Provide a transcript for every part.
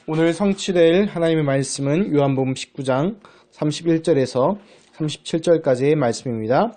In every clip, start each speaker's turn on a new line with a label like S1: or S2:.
S1: 오늘 성취될 하나님의 말씀은 요한복음 19장 31절에서 37절까지의 말씀입니다.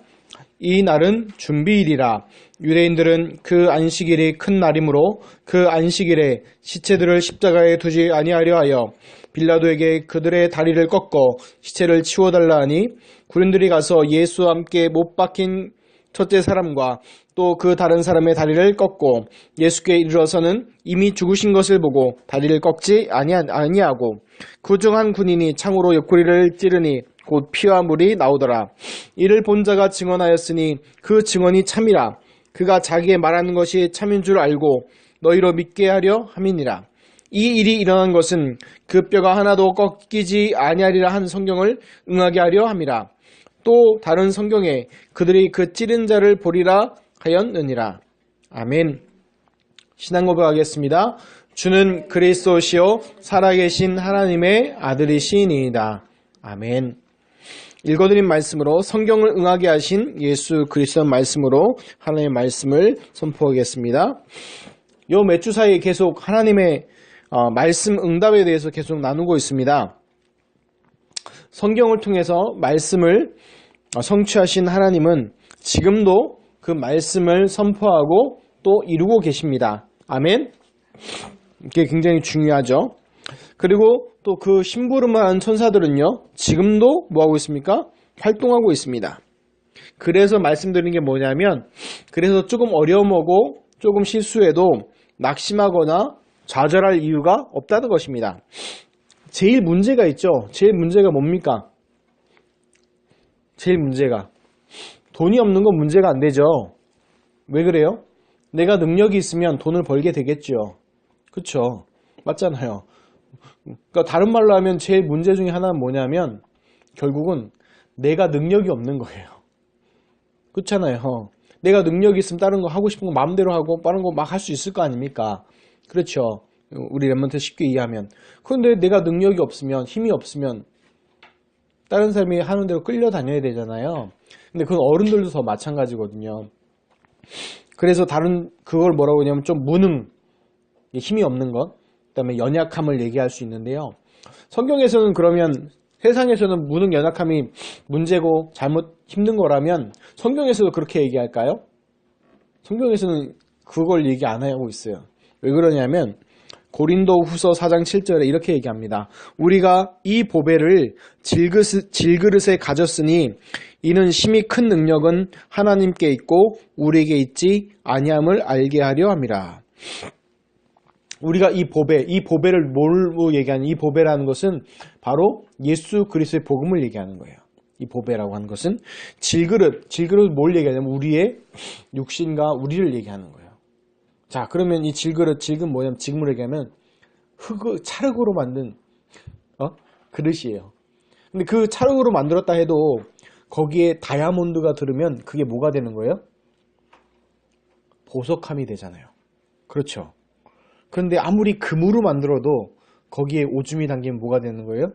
S1: 이 날은 준비일이라. 유대인들은 그 안식일이 큰 날이므로 그 안식일에 시체들을 십자가에 두지 아니하려 하여 빌라도에게 그들의 다리를 꺾어 시체를 치워달라 하니, 군인들이 가서 예수와 함께 못 박힌 첫째 사람과 또 그 다른 사람의 다리를 꺾고 예수께 이르러서는 이미 죽으신 것을 보고 다리를 꺾지 아니하고, 그 중 한 군인이 창으로 옆구리를 찌르니 곧 피와 물이 나오더라. 이를 본 자가 증언하였으니 그 증언이 참이라. 그가 자기의 말하는 것이 참인 줄 알고 너희로 믿게 하려 함이니라. 이 일이 일어난 것은 그 뼈가 하나도 꺾이지 아니하리라 한 성경을 응하게 하려 함이라. 또 다른 성경에 그들이 그 찌른 자를 보리라 하였느니라. 아멘. 신앙 고백하겠습니다. 주는 그리스도시요 살아계신 하나님의 아들이시니이다. 아멘. 읽어드린 말씀으로 성경을 응하게 하신 예수 그리스도 말씀으로 하나님의 말씀을 선포하겠습니다. 요 몇 주 사이에 계속 하나님의 말씀 응답에 대해서 계속 나누고 있습니다. 성경을 통해서 말씀을 성취하신 하나님은 지금도 그 말씀을 선포하고 또 이루고 계십니다. 아멘. 이게 굉장히 중요하죠. 그리고 또 그 심부름한 천사들은요, 지금도 뭐하고 있습니까? 활동하고 있습니다. 그래서 말씀드리는 게 뭐냐면, 그래서 조금 어려움하고 조금 실수해도 낙심하거나 좌절할 이유가 없다는 것입니다. 제일 문제가 있죠. 제일 문제가 뭡니까? 제일 문제가 돈이 없는 건 문제가 안 되죠. 왜 그래요? 내가 능력이 있으면 돈을 벌게 되겠죠. 그쵸? 맞잖아요. 그러니까 다른 말로 하면 제일 문제 중에 하나는 뭐냐면 결국은 내가 능력이 없는 거예요. 그렇잖아요. 내가 능력이 있으면 다른 거 하고 싶은 거 마음대로 하고 다른 거 막 할 수 있을 거 아닙니까? 그렇죠. 우리 랩몬트 쉽게 이해하면. 그런데 내가 능력이 없으면, 힘이 없으면 다른 사람이 하는 대로 끌려다녀야 되잖아요. 근데 그건 어른들도 더 마찬가지거든요. 그래서 그걸 뭐라고 하냐면 좀 무능, 힘이 없는 것, 그 다음에 연약함을 얘기할 수 있는데요. 성경에서는 그러면 세상에서는 무능, 연약함이 문제고 잘못 힘든 거라면 성경에서도 그렇게 얘기할까요? 성경에서는 그걸 얘기 안 하고 있어요. 왜 그러냐면 고린도 후서 4장 7절에 이렇게 얘기합니다. 우리가 이 보배를 질그릇에 가졌으니 이는 심히 큰 능력은 하나님께 있고 우리에게 있지 아니함을 알게 하려 함이라. 우리가 이 보배를 뭘로 얘기하는, 이 보배라는 것은 바로 예수 그리스도의 복음을 얘기하는 거예요. 이 보배라고 하는 것은 질그릇 뭘 얘기하냐면 우리의 육신과 우리를 얘기하는 거예요. 자, 그러면 이 질은 뭐냐면 지금으로 얘기하면 찰흙으로 만든 그릇이에요. 근데 그 찰흙으로 만들었다 해도 거기에 다이아몬드가 들으면 그게 뭐가 되는 거예요? 보석함이 되잖아요. 그렇죠. 그런데 아무리 금으로 만들어도 거기에 오줌이 담기면 뭐가 되는 거예요?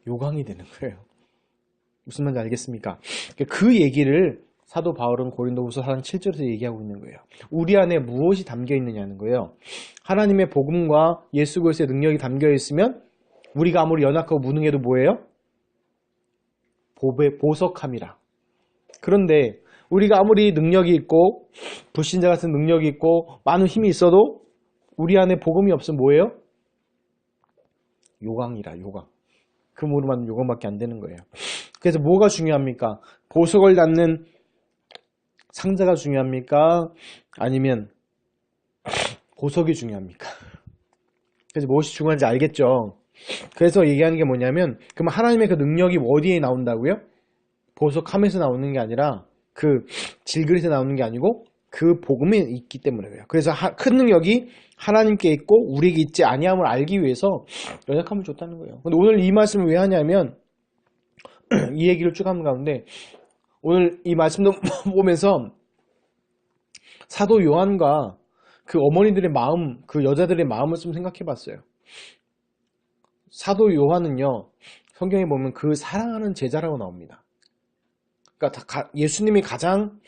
S1: 요강이 되는 거예요. 무슨 말인지 알겠습니까? 그 얘기를 사도 바울은 고린도후서 4장 7절에서 얘기하고 있는 거예요. 우리 안에 무엇이 담겨 있느냐는 거예요. 하나님의 복음과 예수 그리스도의 능력이 담겨 있으면 우리가 아무리 연약하고 무능해도 뭐예요? 보석함이라. 그런데 우리가 아무리 능력이 있고 불신자 같은 능력이 있고 많은 힘이 있어도 우리 안에 복음이 없으면 뭐예요? 요강이라, 요강. 금으로 만든 요강밖에 안 되는 거예요. 그래서 뭐가 중요합니까? 보석을 담는 상자가 중요합니까? 아니면 보석이 중요합니까? 그래서 무엇이 중요한지 알겠죠? 그래서 얘기하는 게 뭐냐면, 그럼 하나님의 그 능력이 어디에 나온다고요? 보석함에서 나오는 게 아니라 그 질그릇에 나오는 게 아니고 그 복음에 있기 때문에 그래요. 그래서 큰 능력이 하나님께 있고 우리에게 있지 아니함을 알기 위해서 연약함을 줬다는 거예요. 근데 오늘 이 말씀을 왜 하냐면 이 얘기를 쭉 하는 가운데 오늘 이 말씀도 보면서 사도 요한과 그 어머니들의 마음, 그 여자들의 마음을 좀 생각해 봤어요. 사도 요한은요, 성경에 보면 그 사랑하는 제자라고 나옵니다. 그러니까 예수님이 가장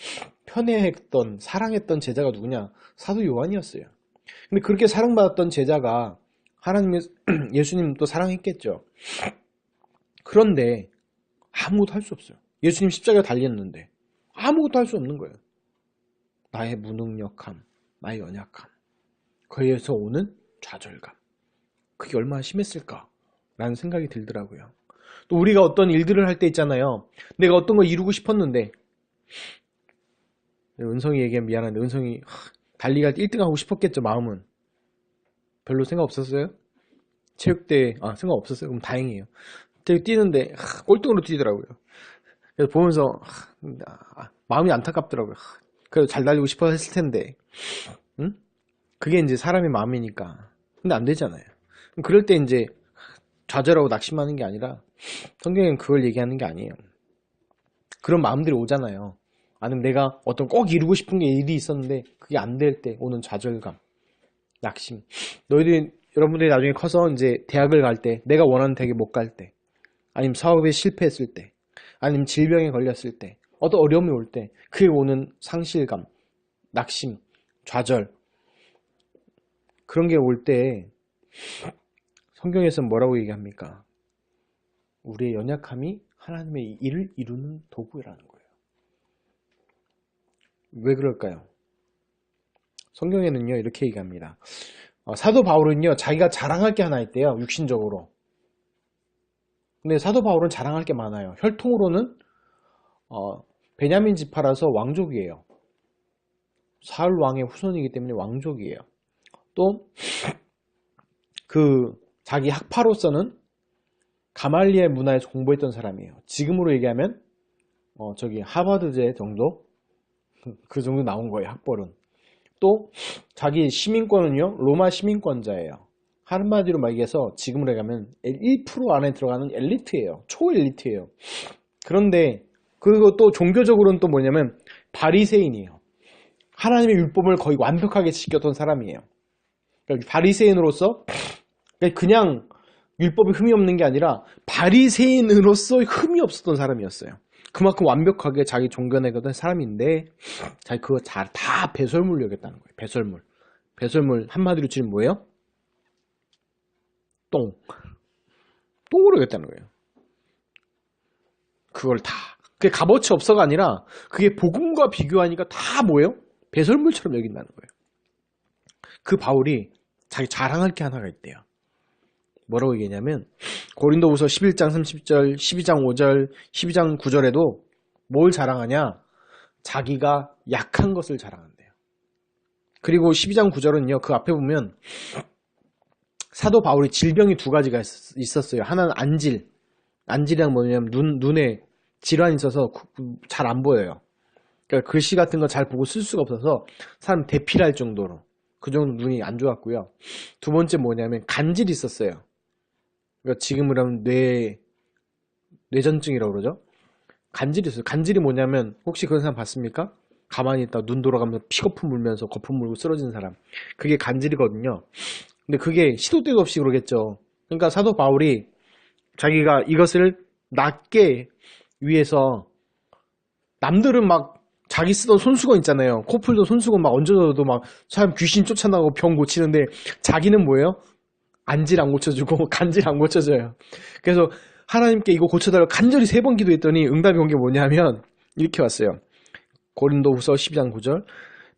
S1: 편애했던, 사랑했던 제자가 누구냐? 사도 요한이었어요. 근데 그렇게 사랑받았던 제자가 하나님의 예수님 또 사랑했겠죠. 그런데 아무것도 할 수 없어요. 예수님 십자가에 달렸는데 아무것도 할 수 없는 거예요. 나의 무능력함, 나의 연약함, 그에서 오는 좌절감, 그게 얼마나 심했을까라는 생각이 들더라고요. 또 우리가 어떤 일들을 할 때 있잖아요. 내가 어떤 거 이루고 싶었는데, 은성이 얘기하면 미안한데 은성이 달리기 할 때 1등 하고 싶었겠죠. 마음은 별로 생각 없었어요? 체육대회 생각 없었어요? 그럼 다행이에요. 되게 뛰는데 꼴등으로 뛰더라고요. 그래서 보면서 마음이 안타깝더라고요. 그래도 잘 달리고 싶어 했을 텐데, 응? 그게 이제 사람의 마음이니까. 근데 안 되잖아요. 그럴 때 이제 좌절하고 낙심하는 게 아니라, 성경에는 그걸 얘기하는 게 아니에요. 그런 마음들이 오잖아요. 아니면 내가 어떤 꼭 이루고 싶은 게 일이 있었는데 그게 안 될 때 오는 좌절감, 낙심. 여러분들이 나중에 커서 이제 대학을 갈 때, 내가 원하는 대학에 못 갈 때, 아니면 사업에 실패했을 때, 아니면 질병에 걸렸을 때, 어떤 어려움이 올 때, 그게 오는 상실감, 낙심, 좌절, 그런 게 올 때 성경에서는 뭐라고 얘기합니까? 우리의 연약함이 하나님의 일을 이루는 도구라는 거예요. 왜 그럴까요? 성경에는요 이렇게 얘기합니다. 사도 바울은요 자기가 자랑할 게 하나 있대요. 육신적으로. 근데 사도 바울은 자랑할 게 많아요. 혈통으로는 베냐민 지파라서 왕족이에요. 사울 왕의 후손이기 때문에 왕족이에요. 또 자기 학파로서는 가말리엘 문화에서 공부했던 사람이에요. 지금으로 얘기하면 하버드제 정도? 그 정도 나온 거예요. 학벌은. 또 자기 시민권은요 로마 시민권자예요. 한마디로 말해서 지금으로 얘기하면 1% 안에 들어가는 엘리트예요. 초엘리트예요. 그런데 그리고 또 종교적으로는 또 뭐냐면 바리새인이에요. 하나님의 율법을 거의 완벽하게 지켰던 사람이에요. 그러니까 바리새인으로서 그냥 율법에 흠이 없는 게 아니라 바리새인으로서 흠이 없었던 사람이었어요. 그만큼 완벽하게 자기 종교내거든 사람인데 자기 그거 다 배설물로 여겼다는 거예요. 배설물. 배설물 한마디로 치면 뭐예요? 똥으로 여겼다는 거예요. 그걸 다. 그게 값어치 없어가 아니라 그게 복음과 비교하니까 다 뭐예요? 배설물처럼 여긴다는 거예요. 그 바울이 자기 자랑할 게 하나가 있대요. 뭐라고 얘기했냐면 고린도후서 11장 30절, 12장 5절, 12장 9절에도 뭘 자랑하냐? 자기가 약한 것을 자랑한대요. 그리고 12장 9절은요. 그 앞에 보면 사도 바울이 질병이 두 가지가 있었어요. 하나는 안질. 안질이란 뭐냐면 눈에 질환이 있어서 잘 안 보여요. 그러니까 글씨 같은 거 잘 보고 쓸 수가 없어서 사람 대피할 정도로 그 정도 눈이 안 좋았고요. 두 번째 뭐냐면 간질이 있었어요. 그러니까 지금으로 하면 뇌전증이라고 그러죠. 간질이 있어요. 간질이 뭐냐면 혹시 그런 사람 봤습니까? 가만히 있다 눈 돌아가면서 피거품 물면서 거품 물고 쓰러진 사람. 그게 간질이거든요. 근데 그게 시도 때도 없이 그러겠죠. 그러니까 사도 바울이 자기가 이것을 낫게 위해서 남들은 막 자기 쓰던 손수건 있잖아요. 코풀도 손수건 막 얹어줘도 막 사람 귀신 쫓아나고 병 고치는데 자기는 뭐예요? 안질 안 고쳐주고 간질 안 고쳐줘요. 그래서 하나님께 이거 고쳐달라고 간절히 3번 기도했더니 응답이 온 게 뭐냐면 이렇게 왔어요. 고린도후서 12장 9절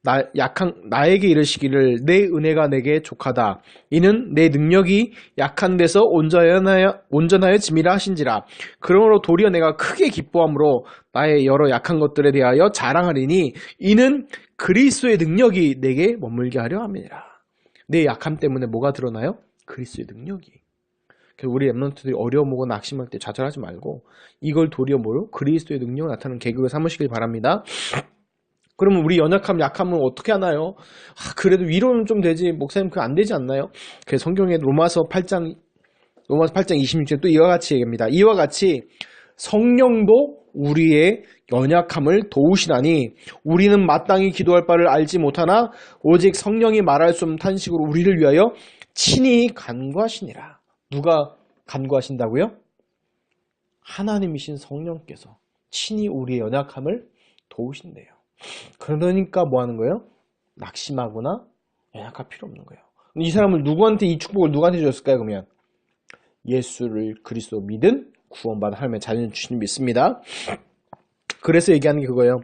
S1: 나에게 이르시기를 내 은혜가 내게 족하다. 이는 내 능력이 약한 데서 온전하여 짐이라 하신지라. 그러므로 도리어 내가 크게 기뻐함으로 나의 여러 약한 것들에 대하여 자랑하리니 이는 그리스도의 능력이 내게 머물게 하려 함이니라. 내 약함 때문에 뭐가 드러나요? 그리스도의 능력이. 그래서 우리 랩런트들이 어려움 오고 낙심할 때 좌절하지 말고 이걸 도리어 뭐요? 그리스도의 능력을 나타내는 계급을 삼으시길 바랍니다. 그러면 우리 연약함, 약함은 어떻게 하나요? 그래도 위로는 좀 되지. 목사님 그거 안 되지 않나요? 그래서 성경에 로마서 8장 26절 또 이와 같이 얘기합니다. 이와 같이 성령도 우리의 연약함을 도우시나니 우리는 마땅히 기도할 바를 알지 못하나 오직 성령이 말할 수 없는 탄식으로 우리를 위하여 친히 간구하시니라. 누가 간구하신다고요? 하나님이신 성령께서 친히 우리의 연약함을 도우신대요. 그러니까 뭐 하는 거예요? 낙심하거나 연약할 필요 없는 거예요. 이 사람을 누구한테 이 축복을 누구한테 줬을까요? 그러면 예수를 그리스도 믿은 구원받은 하나님의 자녀인 주님 믿습니다. 그래서 얘기하는 게 그거예요.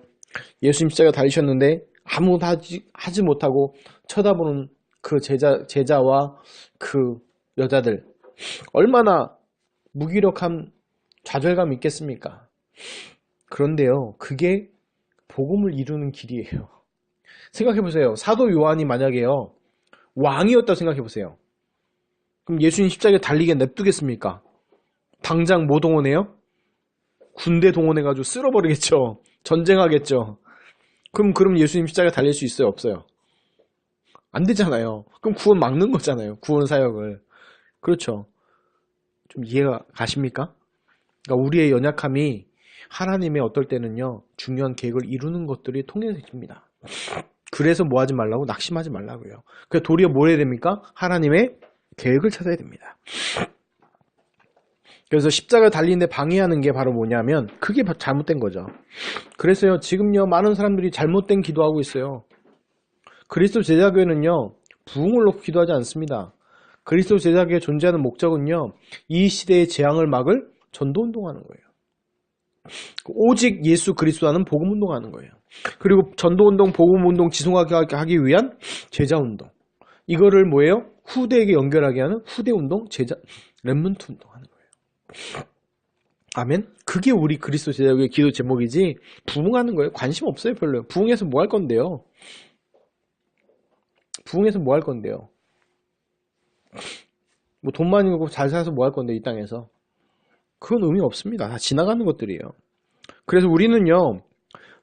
S1: 예수님 십자가 달리셨는데 아무도 하지 못하고 쳐다보는 그 제자와 그 여자들 얼마나 무기력한 좌절감이 있겠습니까? 그런데요, 그게 복음을 이루는 길이에요. 생각해보세요. 사도 요한이 만약에요 왕이었다고 생각해보세요. 그럼 예수님 십자가에 달리게 냅두겠습니까? 당장 뭐 동원해요? 군대 동원해가지고 쓸어버리겠죠. 전쟁하겠죠. 그럼 예수님 십자가에 달릴 수 있어요? 없어요? 안 되잖아요. 그럼 구원 막는 거잖아요. 구원 사역을. 그렇죠. 좀 이해가 가십니까? 그러니까 우리의 연약함이 하나님의 어떨 때는요 중요한 계획을 이루는 것들이 통해집니다. 그래서 뭐 하지 말라고? 낙심하지 말라고요. 그래서 도리어 뭘 해야 됩니까? 하나님의 계획을 찾아야 됩니다. 그래서 십자가 달리는데 방해하는 게 바로 뭐냐면 그게 잘못된 거죠. 그래서요 지금요 많은 사람들이 잘못된 기도하고 있어요. 그리스도 제자교회는요 부흥을 놓고 기도하지 않습니다. 그리스도 제자교회 존재하는 목적은요 이 시대의 재앙을 막을 전도운동하는 거예요. 오직 예수 그리스도하는 복음운동하는 거예요. 그리고 전도운동, 복음운동 지속하게 하기 위한 제자운동. 이거를 뭐예요? 후대에게 연결하게 하는 후대운동, 렘넌트 운동하는 거예요. 아멘? 그게 우리 그리스도 제자교회 기도 제목이지 부흥하는 거예요. 관심 없어요 별로. 부흥해서 뭐 할 건데요? 부흥해서 뭐 할 건데요? 뭐 돈 많이 벌고 잘 살아서 뭐 할 건데 이 땅에서. 그건 의미 없습니다. 다 지나가는 것들이에요. 그래서 우리는요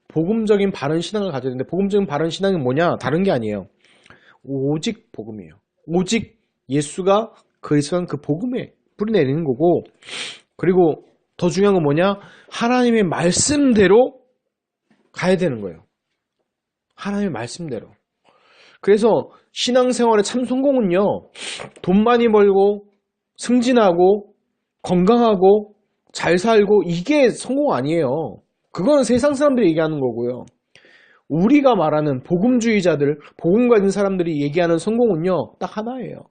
S1: 복음적인 바른 신앙을 가져야 되는데 복음적인 바른 신앙은 뭐냐? 다른 게 아니에요. 오직 복음이에요. 오직 예수가 그리스도한 그 복음에 뿌리내리는 거고 그리고 더 중요한 건 뭐냐? 하나님의 말씀대로 가야 되는 거예요. 하나님의 말씀대로. 그래서 신앙생활의 참 성공은요 돈 많이 벌고 승진하고 건강하고 잘 살고 이게 성공 아니에요. 그건 세상 사람들이 얘기하는 거고요. 우리가 말하는 복음주의자들, 복음 가진 사람들이 얘기하는 성공은요 딱 하나예요.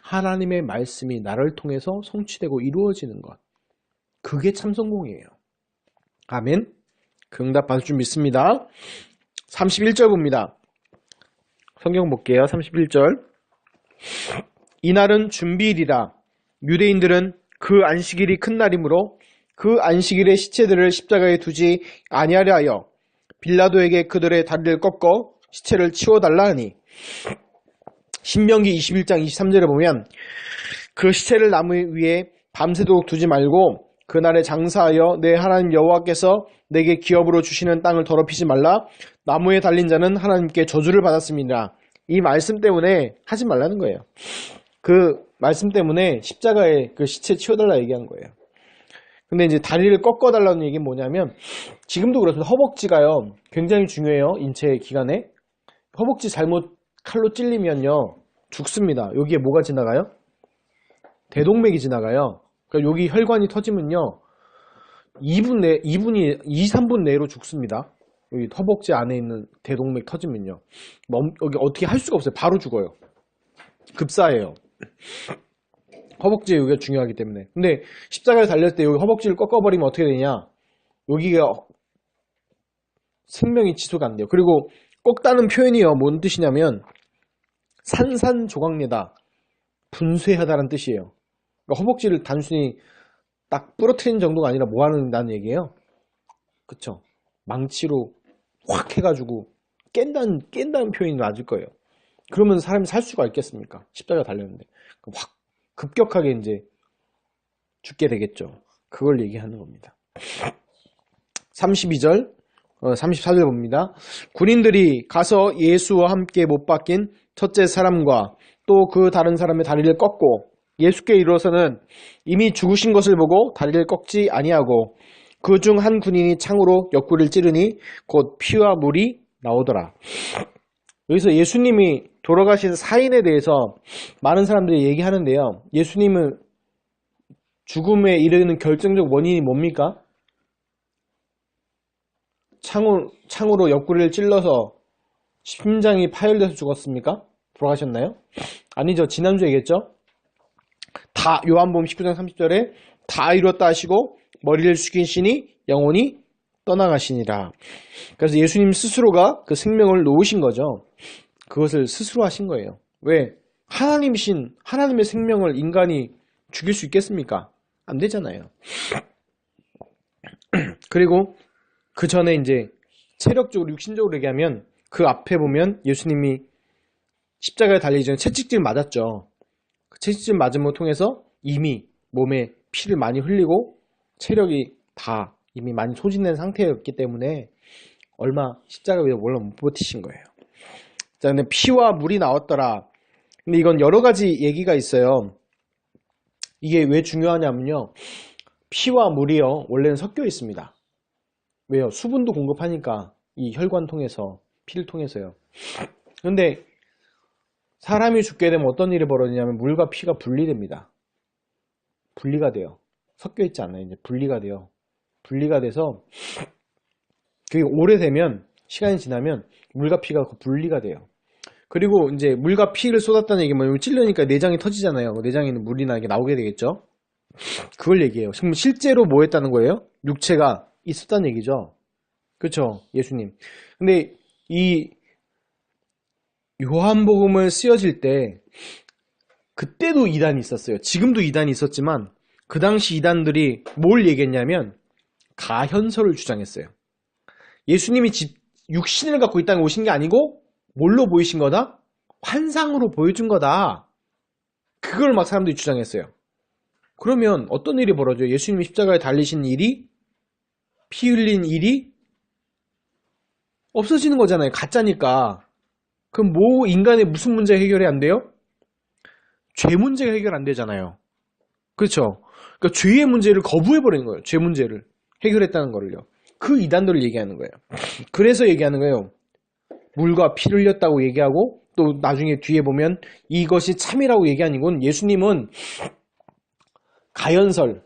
S1: 하나님의 말씀이 나를 통해서 성취되고 이루어지는 것. 그게 참 성공이에요. 아멘. 그 응답 받을 줄 믿습니다. 31절 봅니다. 성경 볼게요. 31절. 이날은 준비일이라 유대인들은 그 안식일이 큰 날이므로 그 안식일의 시체들을 십자가에 두지 아니하려 하여 빌라도에게 그들의 다리를 꺾어 시체를 치워달라 하니 신명기 21장 23절에 보면 그 시체를 나무 위에 밤새도록 두지 말고 그날에 장사하여 내 하나님 여호와께서 내게 기업으로 주시는 땅을 더럽히지 말라. 나무에 달린 자는 하나님께 저주를 받았습니다. 이 말씀 때문에 하지 말라는 거예요. 그 말씀 때문에 십자가에 그 시체 치워달라 얘기한 거예요. 근데 이제 다리를 꺾어달라는 얘기는 뭐냐면 지금도 그렇습니다. 허벅지가요 굉장히 중요해요. 인체 기관에. 허벅지 잘못 칼로 찔리면요 죽습니다. 여기에 뭐가 지나가요? 대동맥이 지나가요. 그러니까 여기 혈관이 터지면요 3분 내로 죽습니다. 여기 허벅지 안에 있는 대동맥 터지면요 여기 어떻게 할 수가 없어요. 바로 죽어요. 급사예요. 허벅지 여기가 중요하기 때문에. 근데 십자가에 달렸을 때 여기 허벅지를 꺾어버리면 어떻게 되냐? 여기가 생명이 지속 안 돼요. 그리고 꺾다는 표현이요. 뭔 뜻이냐면 산산조각내다, 분쇄하다라는 뜻이에요. 그러니까 허벅지를 단순히 딱 부러뜨리는 정도가 아니라 뭐 하는다는 얘기예요? 그쵸? 망치로 확 해가지고 깬다는 표현이 맞을 거예요. 그러면 사람이 살 수가 있겠습니까? 십자가 달렸는데. 확 급격하게 이제 죽게 되겠죠. 그걸 얘기하는 겁니다. 32절, 34절 봅니다. 군인들이 가서 예수와 함께 못 박힌 첫째 사람과 또 그 다른 사람의 다리를 꺾고 예수께 이르러서는 이미 죽으신 것을 보고 다리를 꺾지 아니하고 그 중 한 군인이 창으로 옆구리를 찌르니 곧 피와 물이 나오더라. 여기서 예수님이 돌아가신 사인에 대해서 많은 사람들이 얘기하는데요. 예수님은 죽음에 이르는 결정적 원인이 뭡니까? 창으로 옆구리를 찔러서 심장이 파열돼서 죽었습니까? 돌아가셨나요? 아니죠. 지난주에 얘기했죠. 다 요한복음 19장 30절에 다 이뤘다 하시고 머리를 숙이시니 영혼이 떠나가시니라. 그래서 예수님 스스로가 그 생명을 놓으신 거죠. 그것을 스스로 하신 거예요. 왜? 하나님이신 하나님의 생명을 인간이 죽일 수 있겠습니까? 안 되잖아요. 그리고 그 전에 이제 체력적으로 육신적으로 얘기하면 그 앞에 보면 예수님이 십자가에 달리기 전에 채찍질 맞았죠. 그 채찍질 맞음을 통해서 이미 몸에 피를 많이 흘리고 체력이 다 이미 많이 소진된 상태였기 때문에 얼마 십자가 위에 올라 못 버티신 거예요. 자, 근데 피와 물이 나왔더라. 근데 이건 여러 가지 얘기가 있어요. 이게 왜 중요하냐면요. 피와 물이요, 원래는 섞여 있습니다. 왜요? 수분도 공급하니까 이 혈관 통해서, 피를 통해서요. 그런데 사람이 죽게 되면 어떤 일이 벌어지냐면 물과 피가 분리됩니다. 분리가 돼요. 섞여 있지 않아요. 이제 분리가 돼요. 분리가 돼서 그게 오래되면, 시간이 지나면 물과 피가 분리가 돼요. 그리고 이제 물과 피를 쏟았다는 얘기 뭐냐면 찔르니까 내장이 터지잖아요. 내장에 있는 물이나 이게 나오게 되겠죠. 그걸 얘기해요. 지금 실제로 뭐 했다는 거예요? 육체가 있었다는 얘기죠. 그렇죠, 예수님. 근데 이 요한복음을 쓰여질 때 그때도 이단이 있었어요. 지금도 이단이 있었지만 그 당시 이단들이 뭘 얘기했냐면 가현설을 주장했어요. 예수님이 육신을 갖고 이 땅에 오신 게 아니고 뭘로 보이신 거다? 환상으로 보여준 거다. 그걸 막 사람들이 주장했어요. 그러면 어떤 일이 벌어져요? 예수님이 십자가에 달리신 일이, 피 흘린 일이 없어지는 거잖아요. 가짜니까. 그럼 뭐 인간의 무슨 문제 해결이 안 돼요? 죄 문제가 해결 안 되잖아요. 그렇죠? 그러니까 죄의 문제를 거부해버리는 거예요. 죄 문제를 해결했다는 거를요. 그 이단들을 얘기하는 거예요. 그래서 얘기하는 거예요. 물과 피를 흘렸다고 얘기하고 또 나중에 뒤에 보면 이것이 참이라고 얘기하는 건 예수님은 가연설,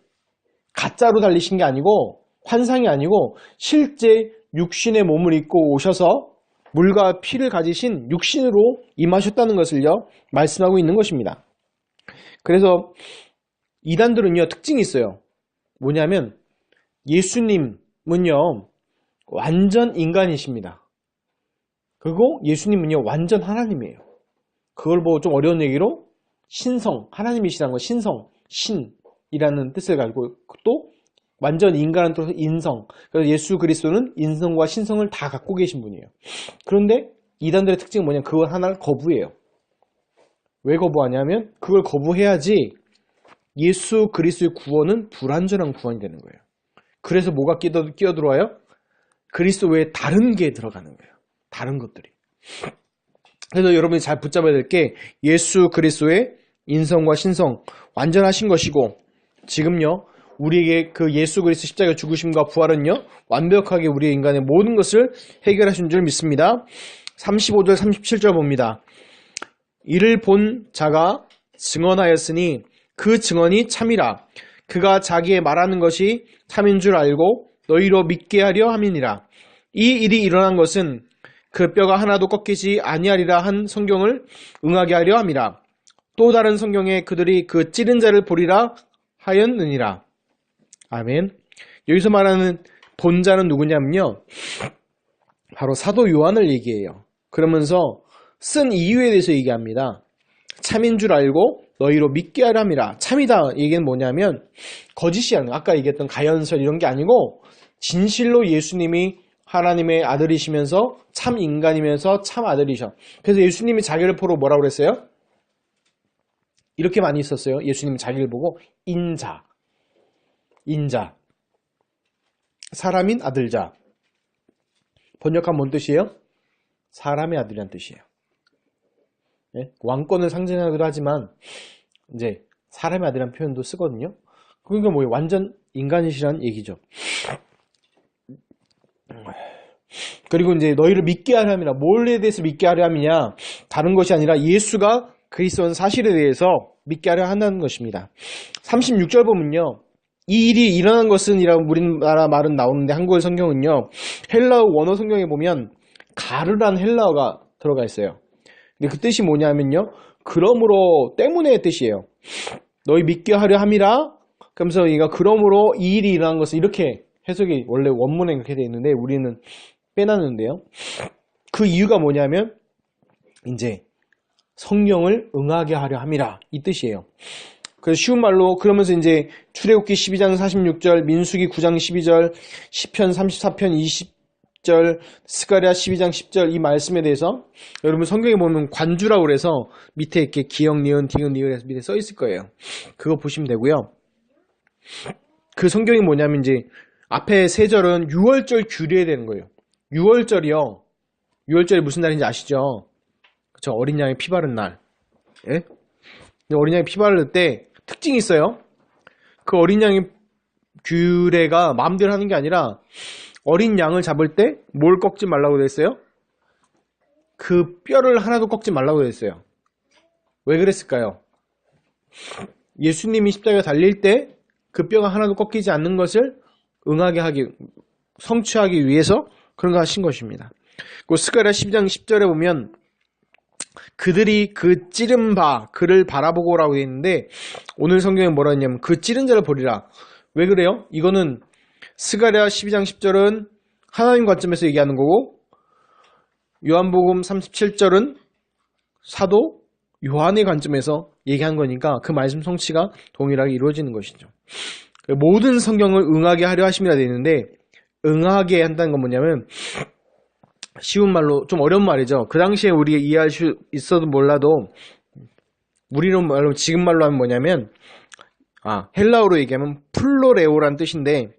S1: 가짜로 달리신 게 아니고 환상이 아니고 실제 육신의 몸을 입고 오셔서 물과 피를 가지신 육신으로 임하셨다는 것을요 말씀하고 있는 것입니다. 그래서 이단들은요 특징이 있어요. 뭐냐면 예수님은요 완전 인간이십니다. 그리고 예수님은요 완전 하나님이에요. 그걸 보고 좀 어려운 얘기로 신성, 하나님이시라는 거 신성, 신이라는 뜻을 가지고 또 완전 인간은 또 인성. 그래서 예수 그리스도는 인성과 신성을 다 갖고 계신 분이에요. 그런데 이단들의 특징은 뭐냐면 그걸 하나를 거부해요. 왜 거부하냐면 그걸 거부해야지 예수 그리스도의 구원은 불완전한 구원이 되는 거예요. 그래서 뭐가 끼어들어와요? 그리스도 외에 다른 게 들어가는 거예요. 다른 것들이. 그래서 여러분이 잘 붙잡아야 될 게 예수 그리스도의 인성과 신성 완전하신 것이고 지금요 우리에게 그 예수 그리스도 십자가 죽으심과 부활은요 완벽하게 우리의 인간의 모든 것을 해결하신 줄 믿습니다. 35절 37절 봅니다. 이를 본 자가 증언하였으니 그 증언이 참이라. 그가 자기의 말하는 것이 참인 줄 알고 너희로 믿게 하려 함이니라. 이 일이 일어난 것은 그 뼈가 하나도 꺾이지 아니하리라 한 성경을 응하게 하려 함이라. 또 다른 성경에 그들이 그 찌른 자를 보리라 하였느니라. 아멘. 여기서 말하는 본자는 누구냐면요. 바로 사도 요한을 얘기해요. 그러면서 쓴 이유에 대해서 얘기합니다. 참인 줄 알고 너희로 믿게 하려 함이라. 참이다 얘기는 뭐냐면 거짓이 아니고 아까 얘기했던 가연설 이런 게 아니고 진실로 예수님이 하나님의 아들이시면서 참 인간이면서 참 아들이셔. 그래서 예수님이 자기를 보고 뭐라고 그랬어요? 이렇게 많이 있었어요. 예수님이 자기를 보고 인자. 인자. 사람인 아들자. 번역하면 뭔 뜻이에요? 사람의 아들이란 뜻이에요. 네? 왕권을 상징하기도 하지만 이제 사람의 아들이라는 표현도 쓰거든요. 그러니까 뭐예요? 완전 인간이시라는 얘기죠. 그리고 이제 너희를 믿게 하려 함이라. 뭘에 대해서 믿게 하려 함이냐? 다른 것이 아니라 예수가 그리스도는 사실에 대해서 믿게 하려 한다는 것입니다. 36절 보면요. 이 일이 일어난 것은 이라고 우리나라 말은 나오는데 한국어 성경은요. 헬라어 원어 성경에 보면 가르란 헬라어가 들어가 있어요. 근데 그 뜻이 뭐냐면요. 그러므로 때문에 뜻이에요. 너희 믿게 하려 함이라. 그러면서 얘가 그러므로 이 일이 일어난 것을 이렇게 해석이 원래 원문에 그렇게 되어 있는데 우리는 빼놨는데요. 그 이유가 뭐냐면 이제 성경을 응하게 하려 함이라 이 뜻이에요. 그래서 쉬운 말로 그러면서 이제 출애굽기 12장 46절, 민수기 9장 12절, 시편 34편 20절, 스가랴 12장 10절 이 말씀에 대해서 여러분 성경에 보면 관주라고 그래서 밑에 이렇게 기역, 니은, 디귿, 리을에서 밑에 써 있을 거예요. 그거 보시면 되고요. 그 성경이 뭐냐면 이제 앞에 세 절은 6월절 규례에 되는 거예요. 6월절이요. 6월절이 무슨 날인지 아시죠? 그쵸? 어린 양의 피 바른 날. 예? 어린 양이 피 바를 때 특징이 있어요. 그 어린 양의 규례가 마음대로 하는 게 아니라 어린 양을 잡을 때 뭘 꺾지 말라고 되어 있어요? 그 뼈를 하나도 꺾지 말라고 되어 있어요. 왜 그랬을까요? 예수님이 십자가에 달릴 때 그 뼈가 하나도 꺾이지 않는 것을 성취하기 위해서 그런 거 하신 것입니다. 그 스가랴 12장 10절에 보면 그들이 그 찌른 바 그를 바라보고라고 되어 있는데 오늘 성경에 뭐라 했냐면 그 찌른 자를 보리라. 왜 그래요? 이거는 스가랴 12장 10절은 하나님 관점에서 얘기하는 거고 요한복음 37절은 사도 요한의 관점에서 얘기한 거니까 그 말씀 성취가 동일하게 이루어지는 것이죠. 모든 성경을 응하게 하려 하심이라 되어 있는데 응하게 한다는 건 뭐냐면 쉬운 말로 좀 어려운 말이죠. 그 당시에 우리가 이해할 수 있어도 몰라도 우리는 말로 지금 말로 하면 뭐냐면 헬라어로 얘기하면 플로레오라는 뜻인데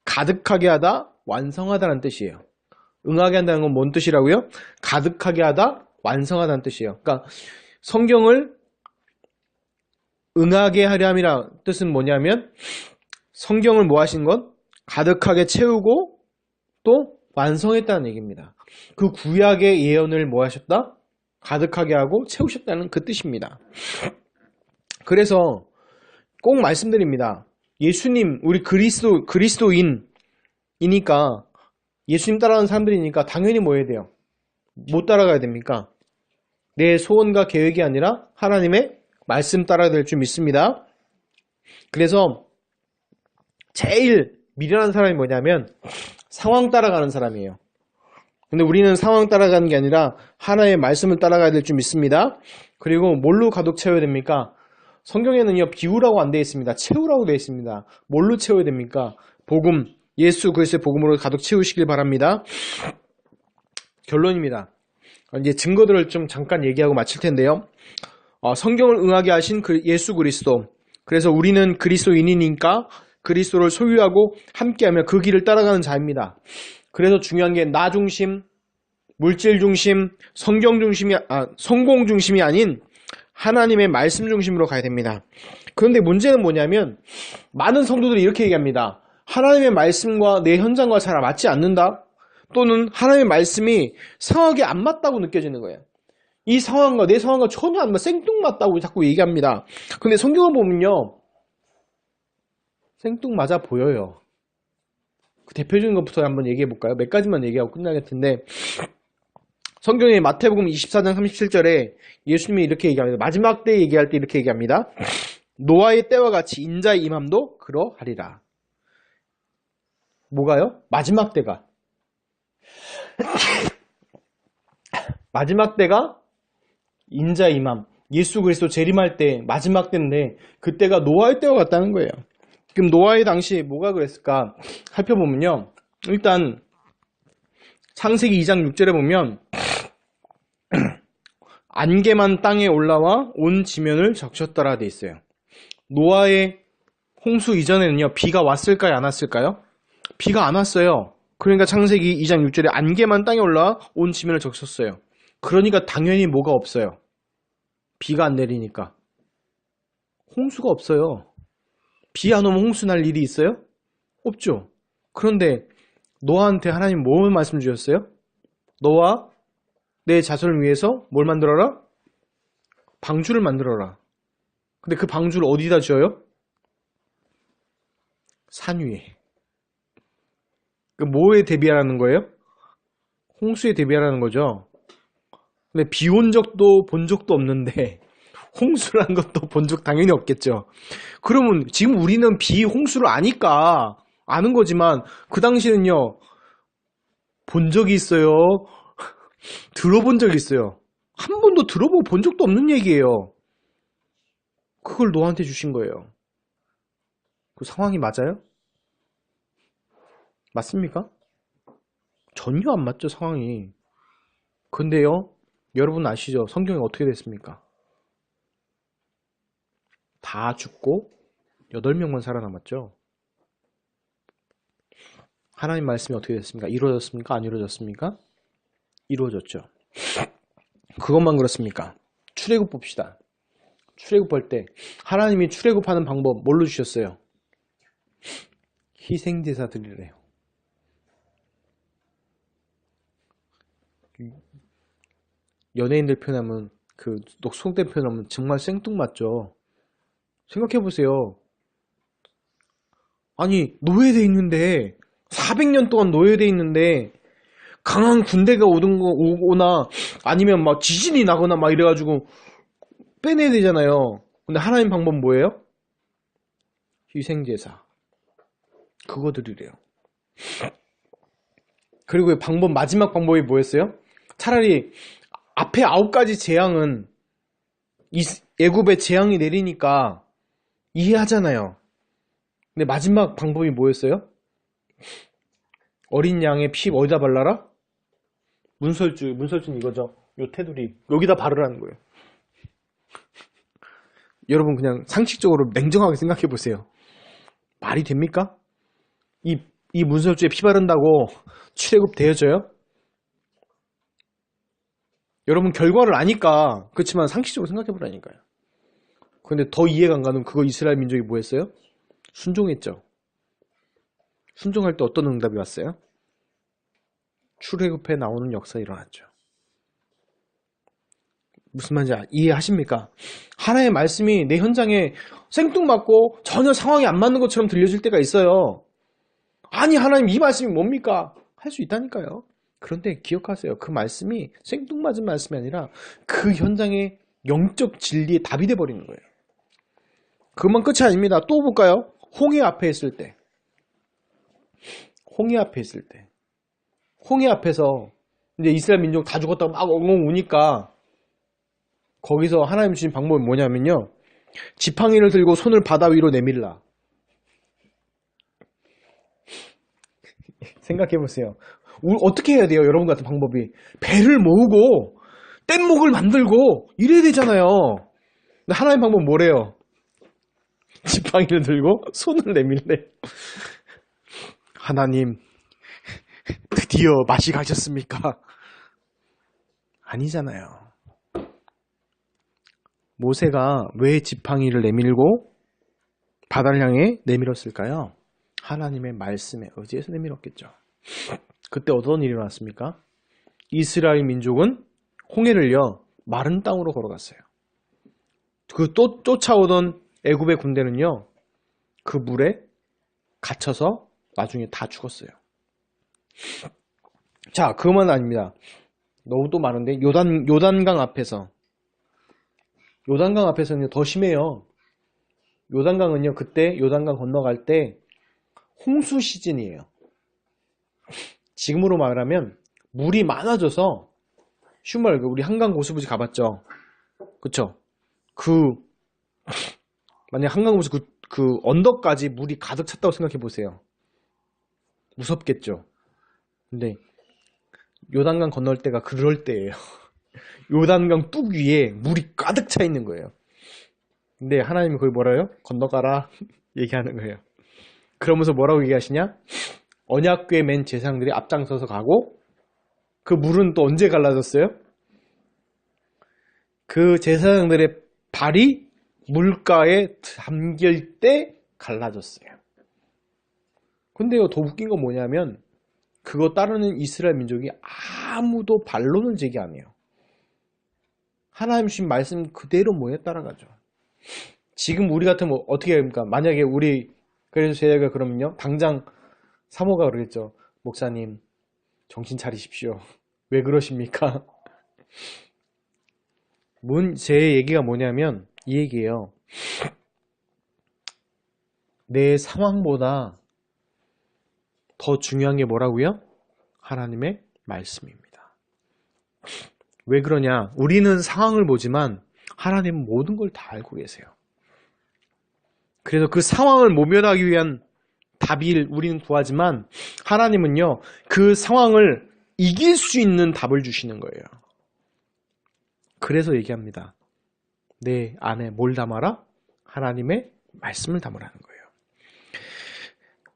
S1: 가득하게 하다, 완성하다라는 뜻이에요. 응하게 한다는 건 뭔 뜻이라고요? 가득하게 하다, 완성하다는 뜻이에요. 그러니까 성경을 응하게 하려 함이라 뜻은 뭐냐면 성경을 뭐 하신 것? 가득하게 채우고 또 완성했다는 얘기입니다. 그 구약의 예언을 뭐 하셨다? 가득하게 하고 채우셨다는 그 뜻입니다. 그래서 꼭 말씀드립니다. 예수님, 우리 그리스도인이니까 예수님 따라가는 사람들이니까 당연히 뭐 해야 돼요? 못 따라가야 됩니까? 내 소원과 계획이 아니라 하나님의 말씀 따라야 될 줄 믿습니다. 그래서 제일 미련한 사람이 뭐냐면 상황 따라가는 사람이에요. 근데 우리는 상황 따라가는 게 아니라 하나의 말씀을 따라가야 될 줄 믿습니다. 그리고 뭘로 가득 채워야 됩니까? 성경에는요 비우라고 안 되어 있습니다. 채우라고 되어 있습니다. 뭘로 채워야 됩니까? 복음, 예수 그리스도의 복음으로 가득 채우시길 바랍니다. 결론입니다. 이제 증거들을 좀 잠깐 얘기하고 마칠 텐데요. 성경을 응하게 하신 예수 그리스도. 그래서 우리는 그리스도인이니까 그리스도를 소유하고 함께하며 그 길을 따라가는 자입니다. 그래서 중요한 게 나 중심, 물질 중심, 성공 중심이 아닌 하나님의 말씀 중심으로 가야 됩니다. 그런데 문제는 뭐냐면 많은 성도들이 이렇게 얘기합니다. 하나님의 말씀과 내 현장과 잘 맞지 않는다? 또는 하나님의 말씀이 상황에 안 맞다고 느껴지는 거예요. 이 상황과 내 상황과 전혀 안 맞, 생뚱맞다고 자꾸 얘기합니다. 근데 성경을 보면요. 생뚱맞아 보여요. 그 대표적인 것부터 한번 얘기해 볼까요? 몇 가지만 얘기하고 끝나겠는데 성경의 마태복음 24장 37절에 예수님이 이렇게 얘기합니다. 마지막 때 얘기할 때 이렇게 얘기합니다. 노아의 때와 같이 인자의 임함도 그러하리라. 뭐가요? 마지막 때가. 마지막 때가 인자의 임함. 예수 그리스도 재림할 때 마지막 때인데 그때가 노아의 때와 같다는 거예요. 그럼 노아의 당시 뭐가 그랬을까? 살펴보면요. 일단 창세기 2장 6절에 보면 안개만 땅에 올라와 온 지면을 적셨더라 돼 있어요. 노아의 홍수 이전에는요. 비가 왔을까요? 안 왔을까요? 비가 안 왔어요. 그러니까 창세기 2장 6절에 안개만 땅에 올라와 온 지면을 적셨어요. 그러니까 당연히 뭐가 없어요. 비가 안 내리니까. 홍수가 없어요. 비 안 오면 홍수 날 일이 있어요? 없죠. 그런데 노아한테 하나님 뭘 말씀 주셨어요? 너와 내 자손을 위해서 뭘 만들어라? 방주를 만들어라. 근데 그 방주를 어디다 지어요? 산 위에. 그 뭐에 대비하라는 거예요? 홍수에 대비하라는 거죠. 근데 비 온 적도 본 적도 없는데 홍수라는 것도 본 적 당연히 없겠죠. 그러면 지금 우리는 비, 홍수를 아니까 아는 거지만 그 당시는요, 본 적이 있어요? 들어본 적이 있어요? 한 번도 들어보고 본 적도 없는 얘기예요. 그걸 너한테 주신 거예요. 그 상황이 맞아요? 맞습니까? 전혀 안 맞죠, 상황이. 근데요, 여러분 아시죠? 성경이 어떻게 됐습니까? 다 죽고 8명만 살아남았죠. 하나님 말씀이 어떻게 됐습니까? 이루어졌습니까? 안 이루어졌습니까? 이루어졌죠. 그것만 그렇습니까? 출애굽 봅시다. 출애굽할 때 하나님이 출애굽하는 방법 뭘로 주셨어요? 희생제사 드리래요. 연예인들 표현하면 그 녹송된 표현하면 정말 생뚱맞죠. 생각해보세요. 아니 노예돼 있는데 400년 동안 노예돼 있는데 강한 군대가 오거나 아니면 막 지진이 나거나 막 이래가지고 빼내야 되잖아요. 근데 하나님 방법 뭐예요? 희생제사. 그거 드리래요. 그리고 마지막 방법이 뭐였어요? 차라리 앞에 9가지 재앙은 애굽에 재앙이 내리니까 이해하잖아요. 근데 마지막 방법이 뭐였어요? 어린 양의 피 어디다 발라라? 문설주는 이거죠. 요 테두리 여기다 바르라는 거예요. 여러분 그냥 상식적으로 냉정하게 생각해 보세요. 말이 됩니까? 이 문설주에 피 바른다고 출애굽 되어져요? 여러분 결과를 아니까 그렇지만 상식적으로 생각해 보라니까요. 근데 더 이해가 안 가는 그거 이스라엘 민족이 뭐 했어요? 순종했죠. 순종할 때 어떤 응답이 왔어요? 출애굽에 나오는 역사가 일어났죠. 무슨 말인지 이해하십니까? 하나의 말씀이 내 현장에 생뚱맞고 전혀 상황이 안 맞는 것처럼 들려질 때가 있어요. 아니 하나님 이 말씀이 뭡니까? 할 수 있다니까요. 그런데 기억하세요. 그 말씀이 생뚱맞은 말씀이 아니라 그 현장의 영적 진리의 답이 돼버리는 거예요. 그것만 끝이 아닙니다. 또 볼까요? 홍해 앞에 있을 때. 홍해 앞에 있을 때. 홍해 앞에서 이제 이스라엘 민족 다 죽었다고 막 엉엉 우니까 거기서 하나님 주신 방법이 뭐냐면요. 지팡이를 들고 손을 바다 위로 내밀라. 생각해보세요. 어떻게 해야 돼요? 여러분 같은 방법이. 배를 모으고 뗏목을 만들고 이래야 되잖아요. 근데 하나님 방법 뭐래요? 지팡이를 들고 손을 내밀래. 하나님 드디어 맛이 가셨습니까? 아니잖아요. 모세가 왜 지팡이를 내밀고 바다를 향해 내밀었을까요? 하나님의 말씀에 의지해서 내밀었겠죠. 그때 어떤 일이 일어났습니까? 이스라엘 민족은 홍해를요 마른 땅으로 걸어갔어요. 그 또 쫓아오던 애굽의 군대는요 그 물에 갇혀서 나중에 다 죽었어요. 자, 그것만 아닙니다. 너무 또 많은데 요단강 앞에서는 더 심해요. 요단강은요 그때 요단강 건너갈 때 홍수 시즌이에요. 지금으로 말하면 물이 많아져서 쉬운 말로 우리 한강 고수부지 가봤죠? 그쵸? 만약 한강 고수 그 언덕까지 물이 가득 찼다고 생각해 보세요. 무섭겠죠? 근데 요단강 건널 때가 그럴 때예요. 요단강 뚝 위에 물이 가득 차 있는 거예요. 근데 하나님이 거기 뭐라요? 건너가라 얘기하는 거예요. 그러면서 뭐라고 얘기하시냐? 언약궤 맨 제사장들이 앞장서서 가고 그 물은 또 언제 갈라졌어요? 그 제사장들의 발이 물가에 담길 때 갈라졌어요. 근데요 더 웃긴 건 뭐냐면 그거 따르는 이스라엘 민족이 아무도 반론을 제기 안 해요. 하나님 주신 말씀 그대로 뭐에 따라가죠. 지금 우리 같으면 어떻게 합니까? 만약에 그래서 제가 그러면요 당장 사모가 그러겠죠. 목사님 정신 차리십시오. 왜 그러십니까? 제 얘기가 뭐냐면 이 얘기예요. 내 상황보다 더 중요한 게 뭐라고요? 하나님의 말씀입니다. 왜 그러냐? 우리는 상황을 보지만 하나님은 모든 걸 다 알고 계세요. 그래서 그 상황을 모면하기 위한 답을 우리는 구하지만 하나님은요, 그 상황을 이길 수 있는 답을 주시는 거예요. 그래서 얘기합니다. 내 안에 뭘 담아라? 하나님의 말씀을 담으라는 거예요.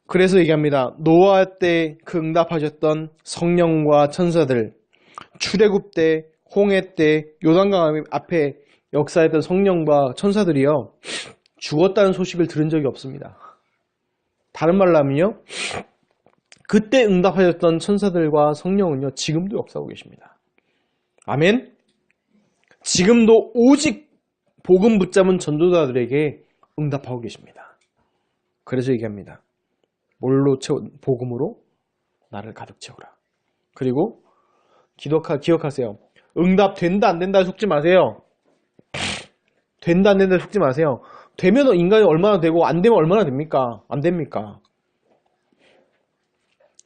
S1: 그래서 얘기합니다. 노아 때 그 응답하셨던 성령과 천사들, 출애굽 때, 홍해 때, 요단강 앞에 역사했던 성령과 천사들이요, 죽었다는 소식을 들은 적이 없습니다. 다른 말로 하면요, 그때 응답하셨던 천사들과 성령은요, 지금도 역사하고 계십니다. 아멘? 지금도 오직 복음 붙잡은 전도자들에게 응답하고 계십니다. 그래서 얘기합니다. 뭘로 복음으로 나를 가득 채우라. 그리고 기억하세요. 응답 된다 안 된다 속지 마세요. 된다 안 된다 속지 마세요. 되면 인간이 얼마나 되고 안 되면 얼마나 됩니까? 안 됩니까?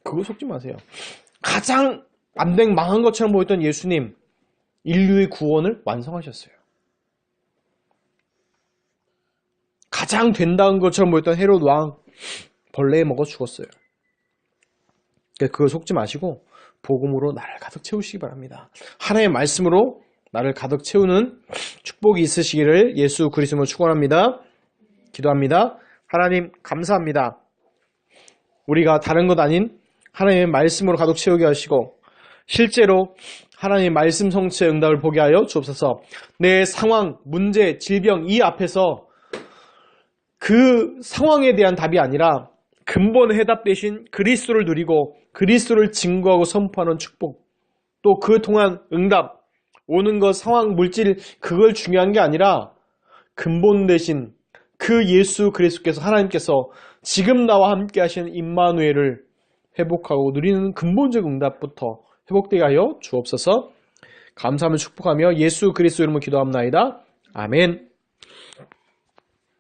S1: 그거 속지 마세요. 가장 망한 것처럼 보였던 예수님, 인류의 구원을 완성하셨어요. 가장 된다는 것처럼 보였던 헤롯 왕, 벌레에 먹어 죽었어요. 그거 속지 마시고 복음으로 나를 가득 채우시기 바랍니다. 하나님의 말씀으로 나를 가득 채우는 축복이 있으시기를 예수 그리스도로 축원합니다. 기도합니다. 하나님 감사합니다. 우리가 다른 것 아닌 하나님의 말씀으로 가득 채우게 하시고 실제로 하나님의 말씀 성취의 응답을 보게 하여 주옵소서. 내 상황, 문제, 질병 이 앞에서 그 상황에 대한 답이 아니라 근본 해답 대신 그리스도를 누리고 그리스도를 증거하고 선포하는 축복, 또 그 통한 응답, 오는 것, 상황, 물질 그걸 중요한 게 아니라 근본 대신 그 예수 그리스도께서 하나님께서 지금 나와 함께 하시는 임마누엘을 회복하고 누리는 근본적 응답부터 회복되게 하여 주옵소서. 감사하며 축복하며 예수 그리스도 이름으로 기도합나이다. 아멘.